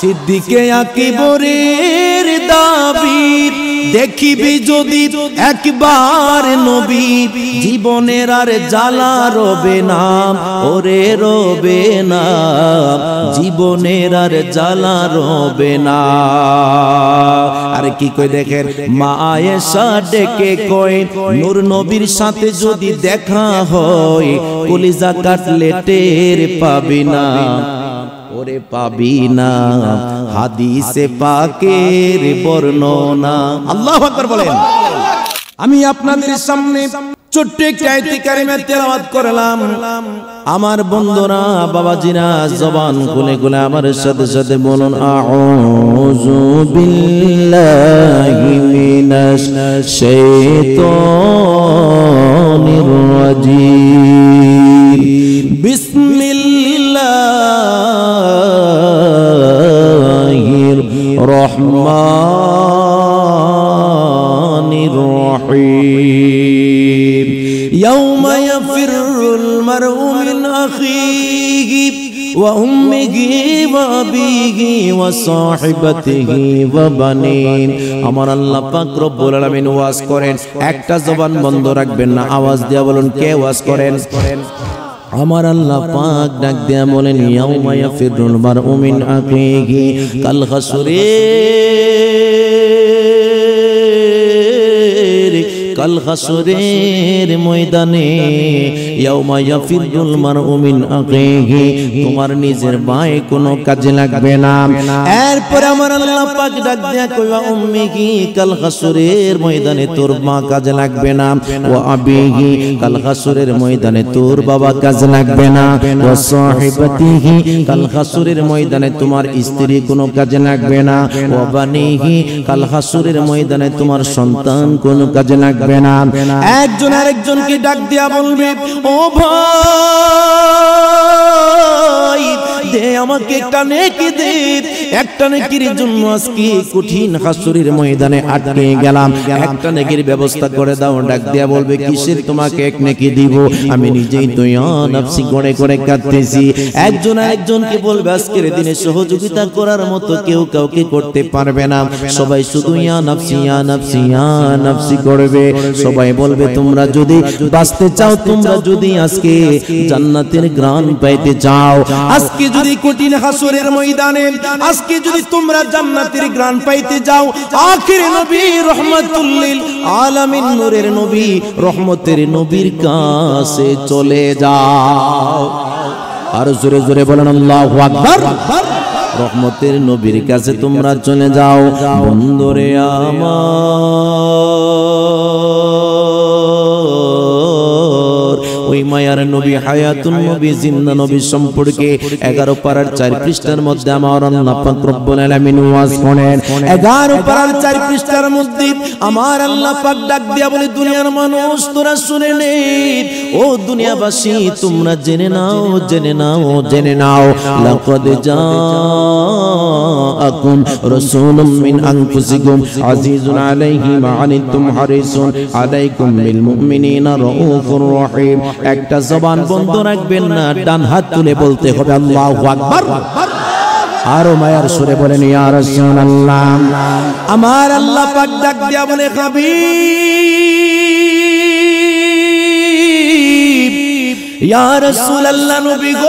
সিদ্দিকে আকবরের দাবি দেখিবি যদি একবার নবী জীবনের আর জ্বালা রবে না ওরে রবে না জীবনের আর জ্বালা রবে না আর কি কই দেখেন মা আয়েশা ডেকে কয় নূর নবীর সাথে যদি দেখা হয় কলিজা কাটলে টের পাবি না ওরে পাবি না হাদিসে পাকের বর্ণনা আল্লাহু আকবার বলেন আমি আপনাদের সামনে ছোট্ট একটা আয়াত কারিমা তেলাওয়াত করলাম আমার বন্ধুরা বাবাজিরা জবান খুলে খুলে আমার সাথে সাথে বলুন আউযু বিল্লাহি মিনাশ শাইতানির রাজিম বিসমিল্লাহির রহমানির রহিম ইয়াউমা ইয়াফিরুল মারউ মিন আখিহি ওয়া উম্মিহি ওয়া আবিহি ওয়া সাহিবাতিহি ওয়া বানিন আমার আল্লাহ পাক রব্বুল আলামিন ওয়াজ করেন একটা জবান বন্ধ রাখবেন না আওয়াজ দিয়ে বলুন কে ওয়াজ করেন আমার আল্লাহ পাক ডাক দিয়া বলেন ইয়াউমা ইয়াফিরুল মারউ মিন আখিহি কাল হাসরের ময়দানে ইয়াউমা ইয়াফিরুল মারউ মিন আখিহি তোমার নিজের ভাই কোনো কাজে লাগবে না এরপর আমার আল্লাহ পাক ডাক দিয়া কইবা উম্মিহি কাল হাসরের ময়দানে তোর মা কাজে লাগবে না ওয়া আবিহি কাল হাসরের ময়দানে তোর বাবা কাজে লাগবে না ওয়া সাহিবাতিহি কাল হাসরের ময়দানে তোমার স্ত্রী কোনো কাজে লাগবে না ওয়া বানিহি কাল হাসরের ময়দানে তোমার সন্তান কোনো কাজে লাগবে না একজন আরেকজনকে ডাক দিয়া বলবে ও ভাই দে আমাকে একটা নেকি দে একটা নেকির জন্য আজকে কঠিন হাসরের ময়দানে আটকে গেলাম একটা নেকির ব্যবস্থা করে দাও ডাক দিয়া বলবে কিসের তোমাকে এক নেকি দিব আমি নিজেই তো ইয়া নফসি করে করে কাঁদতেছি একজন আরেকজনকে বলবে আজকের দিনে সহযোগিতা করার মতো কেউ কাউকে করতে পারবে না সবাই শুধু ইয়া নফসি করবে সবাই বলবে তোমরা যদি বাঁচতে চাও তোমরা যদি আজকে জান্নাতের গ্রাণ পাইতে চাও আজকে যদি কঠিন হাসরের ময়দানে আজকে যদি তোমরা জান্নাতের গ্রাণ পাইতে যাও আখির নবী রহমাতুল লিল আলামিন নূরের নবী রহমতের নবীর কাছে চলে যাও আর জোরে জোরে বলেন আল্লাহু আকবার রহমতের নবীর কাছে তোমরা চলে যাও বন্ধুরে আমার ওই মায়ার নবী হায়াতুন নবী জিন্দা নবী সম্পর্কে 11 পারার 4 পৃষ্ঠার মধ্যে আমার আল্লাহ পাক রব্বুল আলামিন ওয়াজ করেন 11 পারার 4 পৃষ্ঠার মধ্যে আমার আল্লাহ পাক ডাক দিয়া বলে দুনিয়ার মানুষ তোরা শুনে নে ও দুনিয়াবাসী তোমরা জেনে নাও লাকাদ জাআকুম রাসূলুম মিন আনফুসিকুম আজিজুন আলাইহি মা আনিতুম হারিসুন আলাইকুম বিল মুমিনিনা রাউফুর রহিম একটা জবান বন্ধ রাখবেন না ডান হাত তুলে বলতে হবে আল্লাহু আকবার আরো মায়ার সুরে বলেন ইয়া রাসূলুল্লাহ আমার আল্লাহ পাক ডাক দিয়া বলে হাবিব ইয়া রাসূলুল্লাহ নবী গো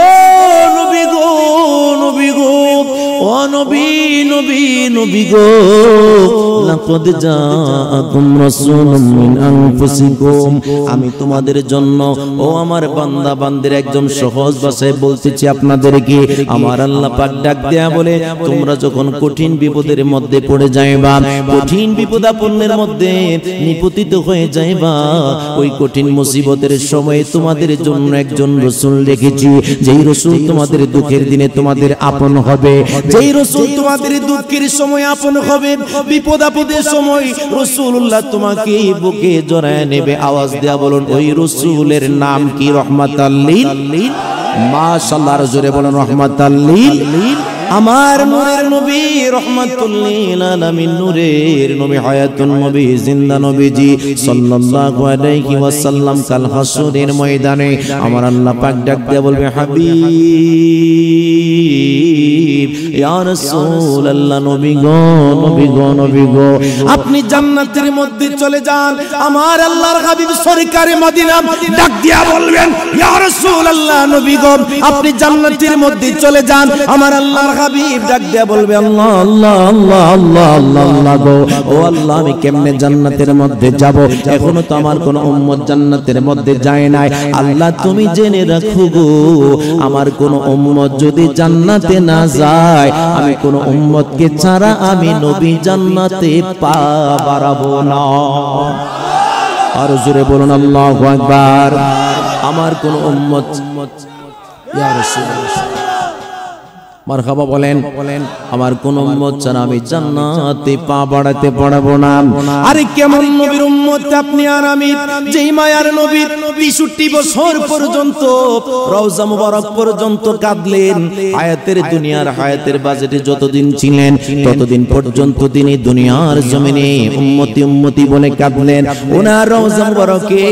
ও নবী গো লাকাদ জাআকুম রাসূলুম মিন আনফুসিকুম আমি তোমাদের জন্য ও আমার বান্দা বান্দির একদম সহজ ভাষায় বলতেছি আপনাদেরকে আমার আল্লাহ পাক ডাক দেয়া বলে তোমরা যখন কঠিন বিপদের মধ্যে পড়ে যাইবা কঠিন বিপদাপন্নের মধ্যে নিপতিত হয়ে যাইবা ওই কঠিন মুসিবতের সময় তোমাদের জন্য একজন রাসূল রেখেছি যেই রাসূল তোমাদের দুঃখের দিনে তোমাদের আপন হবে যেই রাসূল তোমাদের দুঃখের সময় আপন হবে বিপদ আপদের সময় রাসূলুল্লাহ তোমাকে বুকে জড়ায় নেবে আওয়াজ দেয়া বলুন ওই রাসূলের নাম কি রহমাতাল লিল মাশাআল্লাহ জোরে বলুন রহমাতাল লিল আমার নূরের নবী রহমাতুল লিল আলামিন নূরের নবী হায়াতুন নবী জিন্দা নবীজি সাল্লাল্লাহু আলাইহি ওয়াসাল্লাম কাল হাসরের ময়দানে আমার আল্লাহ পাক ডাক দিয়ে বলবে হাবিব ইয়া রাসূলুল্লাহ নবী গো আপনি জান্নাতের মধ্যে চলে যান আমার আল্লাহর হাবিব সরকারে মদিনা ডাক দিয়া বলবেন ইয়া রাসূলুল্লাহ নবী গো আপনি জান্নাতের মধ্যে চলে যান আমার আল্লাহর হাবিব ডাক দিয়া বলবে আল্লাহ আল্লাহ আল্লাহ আল্লাহ আল্লাহ আল্লাহ গো ও আল্লাহ আমি কেমনে জান্নাতের মধ্যে যাব এখনো তো আমার কোন উম্মত জান্নাতের মধ্যে যায় নাই আল্লাহ তুমি জেনে রাখো গো আমার কোন উম্মত যদি জান্নাতে না যায় আমি কোন উম্মতকে ছাড়া আমি নবী জান্নাতে পা বাড়াবো না আর জোরে বলুন আল্লাহু আকবার আমার কোন উম্মত ইয়া রাসূলুল্লাহ মারহাবা বলেন আমার কোন উম্মত ছাড়া আমি জান্নাতে পা বাড়াতে পারবো না আরে কেমন নবীর উম্মত আপনি আর আমি যেই মায়ার নবী ৬২ বছর পর্যন্ত রওজা মুবারক পর্যন্ত কাঁদলেন হায়াতের দুনিয়ার হায়াতের বাজেটে যতদিন ছিলেন ততদিন পর্যন্ত তিনি দুনিয়ার জমিনে উম্মতি উম্মতি বলে কাঁদলেন ওনার রওজা মুবারকে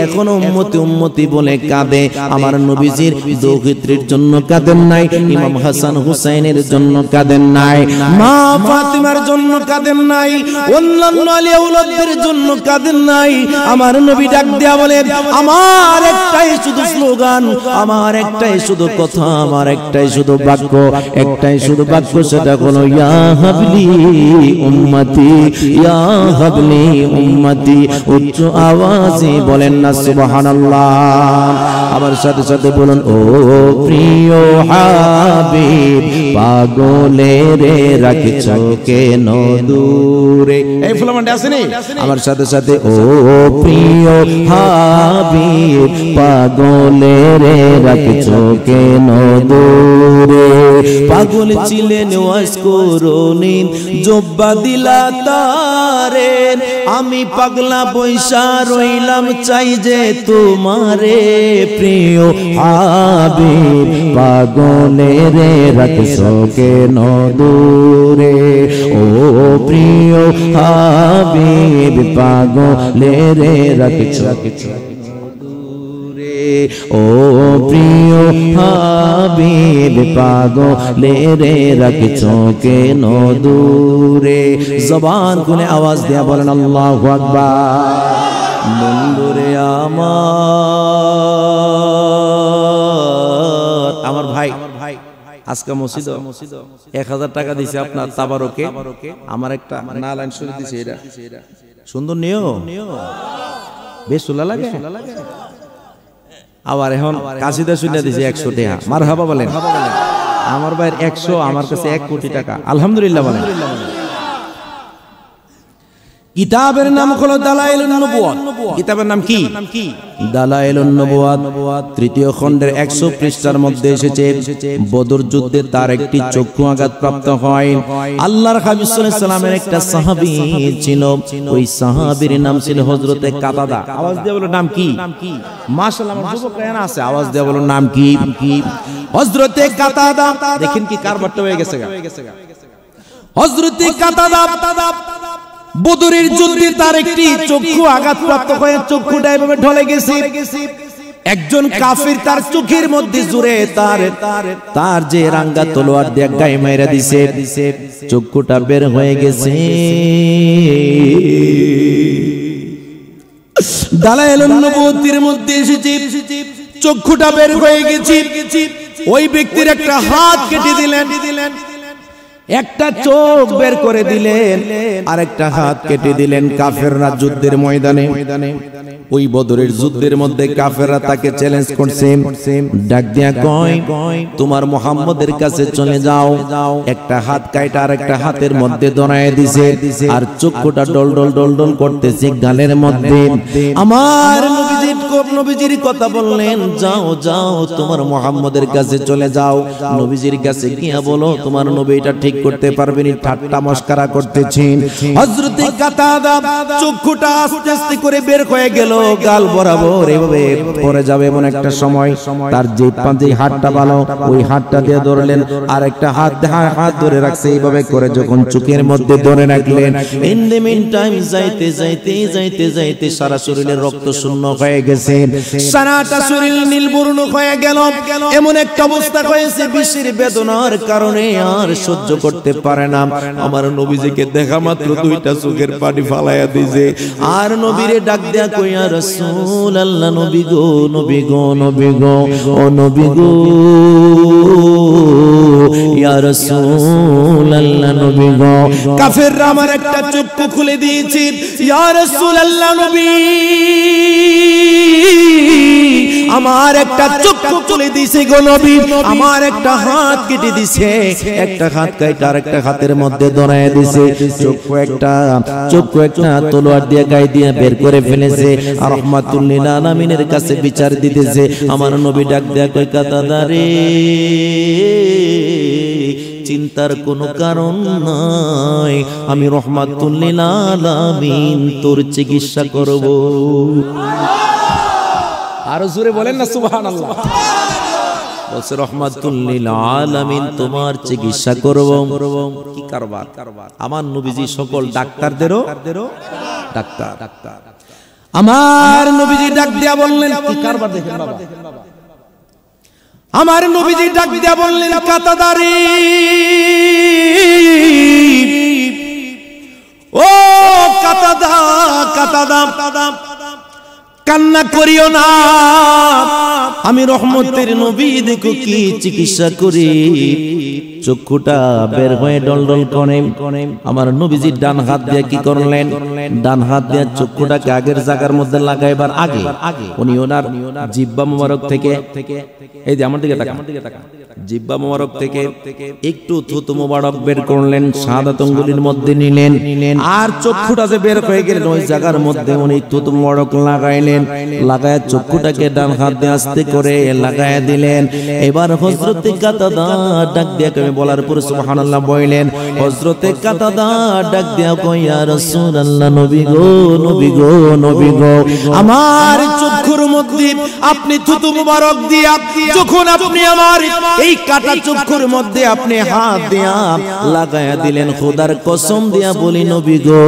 এখনো উম্মতি উম্মতি বলে কাঁদে আমার নবীজির দৌহিত্রীর জন্য কাঁদেন নাই ইমাম হাসান হুসাইনের জন্য কাঁদেন নাই মা ফাতিমার জন্য কাঁদেন নাই অন্যান্য আলী আওলাদদের জন্য কাঁদেন নাই আমার নবী ডাক দেয়া বলেন আমার একটাই শুধু স্লোগান আমার একটাই শুধু কথা আমার একটাই শুধু বাক্য একটাই শুধু বাক্য সেটা হলো ইয়া হাবলি উম্মতি ইয়া হাবলি উম্মতি উচ্চ আওয়াজে বলেন না সুবহানাল্লাহ আমার সাথে সাথে বলুন ও প্রিয় হাবিব পাগলে রে রাখছো কেন দূরে এই ফুলমান্ডে আসেনি আমার সাথে সাথে ও প্রিয় হাবিব পাগলে রে রাখছো কেন দূরে পাগল ছিলেন ওয়াজ করুনি জব্বা দিলা তারে আমি পাগলা বৈশা রইলাম চাই যে তোমারে প্রিয় হাবিব পাগলে রে রাখছো কেন দূরে ও প্রিয় হাবিব পাগলে রে রাখছো দূরে ও প্রিয় হাবিব পাগলে রে রাখছো কেন দূরে জবান খুলে আওয়াজ দেয়া বলেন আল্লাহু আকবার বন্ধুরে আমার ভাই আজকে মসজিদ 1000 টাকা দিছে আপনার তাবারকে আমার একটা না লাইন শুনে দিছে এটা সুন্দর নিও বেশ সুলা লাগে আবার এখন কাশিদা শুনে দিছে 100 টাকা মারহাবা বলেন আমার ভাইয়ের 100 আমার কাছে 1 কোটি টাকা আলহামদুলিল্লাহ বলেন কিতাবের নাম হলো দালাইলুন নবুয়াত কিতাবের নাম কি দালাইলুন নবুয়াত তৃতীয় খণ্ডের 100 পৃষ্ঠার মধ্যে এসেছে বদর যুদ্ধে তার একটি চক্ষু আঘাত প্রাপ্ত হয় আল্লাহর হাবিব সাল্লাল্লাহু আলাইহি সাল্লামের একটা সাহাবী ছিল ওই সাহাবীর নাম ছিল হযরতে কাতাদা আওয়াজ দিয়ে বলো নাম কি মাশাআল্লাহ আমার যুবক কেন আছে আওয়াজ দিয়ে বলো নাম কি হযরতে কাতাদা দেখেন কি কারবারটা হয়ে গেছে হযরতে কাতাদা বদরের যুদ্ধে তার একটি চক্ষু আঘাতপ্রাপ্ত হয়ে চক্ষুটা এভাবে ঢলে গেছে একজন কাফির তার চোখের মধ্যে জুড়ে তার যে রাঙ্গা তলোয়ার দিয়ে গায়ে মাইরা দিছে চক্ষুটা বের হয়ে গেছে দালাইলুন নবুয়তের মধ্যে এসেছে চক্ষুটা বের হয়ে গেছে ওই ব্যক্তির একটা হাত কেটে দিলেন একটা চোখ বের করে দিলেন আর একটা হাত কেটে দিলেন কাফেররা যুদ্ধের ময়দানে ওই বদরের যুদ্ধের মধ্যে কাফেররা তাকে চ্যালেঞ্জ করছে ডাক দিয়া কয় তোমার মুহাম্মদের কাছে চলে যাও একটা হাত কাটা আর একটা হাতের মধ্যে ধরায় দিছে আর চক্ষুটা ডল ডল ডল ডল করতেছে গালের মধ্যে আমার নবীজি নবীজির কথা বললেন, যাও যাও তোমার মুহাম্মদের কাছে চলে যাও, নবীজির কাছে গিয়া বলো তোমার নবী এটা ঠিক করতে পারবেন, ঠাট্টা মশকরা করতেছেন। হযরত কাতাদা চক্ষুটা আস্তে আস্তে করে বের হয়ে গেল, গাল বরাবর এভাবে পড়ে যাবে এমন একটা সময় তার যে পাঁচে হাতটা ভালো ওই হাতটা দিয়ে ধরলেন, আর একটা হাত ধরে রাখছে এইভাবে করে, যখন চোখের মধ্যে ধরে রাখলেন, ইন দ্য মিন টাইম যাইতে যাইতে যাইতে যাইতে সারা শরীরের রক্ত শূন্য হয়ে গেছে, সারাটা শরীর নীলবর্ণ হয়ে গেল, এমন একটা অবস্থা হয়েছে বিষের বেদনার কারণে আর সহ্য করতে পারে না। আমার নবীজিকে দেখা মাত্র দুইটা চোখের পানি ফালাইয়া দিয়েছে, আর নবীরে ডাক দেয়া কই, ইয়া রাসূলুল্লাহ, নবী গো নবী গো নবী গো, ও নবী গো, ইয়া রাসূলুল্লাহ নবী গো। কাফেররা আমার একটা চক্ষু খুলে দিয়েছে, ইয়া রাসূলুল্লাহ নবী আমার একটা চক্ষু খুলে দিয়েছে গো নবী, আমার একটা হাত কেটে দিছে, একটা হাত কাইটা আর একটা হাতের মধ্যে ধরায় দিছে, চক্ষু একটা তলোয়ার দিয়ে গায়ে দিয়ে বের করে ফেলেছে, আর রাহমাতুল লিল আলামিনের কাছে বিচার দিতেছে। আমার নবী ডাক দেয়া কই, কাতাদা রে, চিন্তার কোনো কারণ নাই, আমি রাহমাতুল লিল আলামিন তোর চিকিৎসা করব। আরো জোরে বলেন না সুবহানাল্লাহ। বলছে রাহমাতুল লিল আলামিন তোমার চিকিৎসা করব। কি কারবার! আমার নবীজি সকল ডাক্তারদেরও ডাক্তার। আমার নবীজি ডাক দিয়া বললেন, কি কারবার দেখেন বাবা, আমার নবীজি ডাক দিয়া বললেন, কাতাদা রে, ও কাতাদা, কাতাদা কান্না করিও না, আমি রহমতের নবী দেখো কি চিকিৎসা করি। চক্ষুটা বের হয়ে ডলডল করে, আমার নবীজি ডান হাত দিয়ে কি করলেন, ডান হাত দিয়ে চক্ষুটাকে আগের জায়গার মধ্যে লাগাইবার আগে উনি ওনার জিহ্বা মোবারক থেকে, এই যে আমার দিকে তাকান, জিহ্বা মোবারক থেকে একটু থুতু মোবারক বের করলেন, শাহাদাত আঙ্গুলের মধ্যে নিলেন, আর চক্ষুটা যে বের হয়ে গেলেন ওই জায়গার মধ্যে উনি থুতু মোবারক লাগাইলেন, লাগায় চক্ষুটাকে ডান হাত দিয়ে আস্তে করে লাগায় দিলেন। এবার হযরতে কাতাদা ডাক দিয়া বলার পর সুবহানাল্লাহ বললেন, হযরতে কাতাদা ডাক দিয়া কই, ইয়া রাসূলুল্লাহ নবী গো নবী গো নবী গো, আমার চক্ষুর মধ্যে আপনি থুতু মোবারক দিয়া যখন আপনি আমার এই কাটা চক্ষুর মধ্যে আপনি হাত দিয়া লাগায়া দিলেন, খোদার কসম দিয়া বলি নবী গো,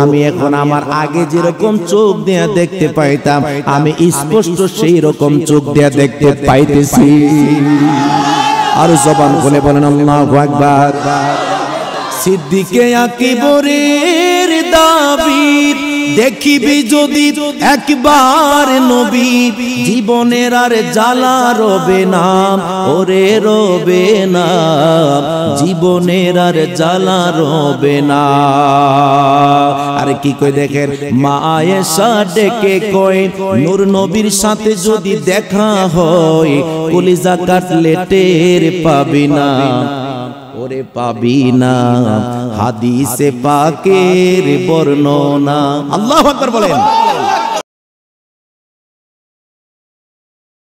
আমি এখন আমার আগে যেরকম চোখ দিয়া দেখতে পাইতাম আমি স্পষ্ট সেই রকম চোখ দিয়া দেখতে পাইতেছি। আর জবান খুলে বলেন আল্লাহু আকবার। সিদ্দিকে আকবরের দাবি দেখিবি যদি একবার নবী, জীবনের আর জ্বালা রবে না, ওরে রবে না, জীবনের আর জ্বালা রবে না। আর কি কই দেখেন, মা আয়েশা ডেকে কই, নূর নবীর সাথে যদি দেখা হয় কলিজা কাটলে টের পাবি না, ওরে পাবি না, হাদিসে পাকের বর্ণনা। আল্লাহু আকবার বলেন।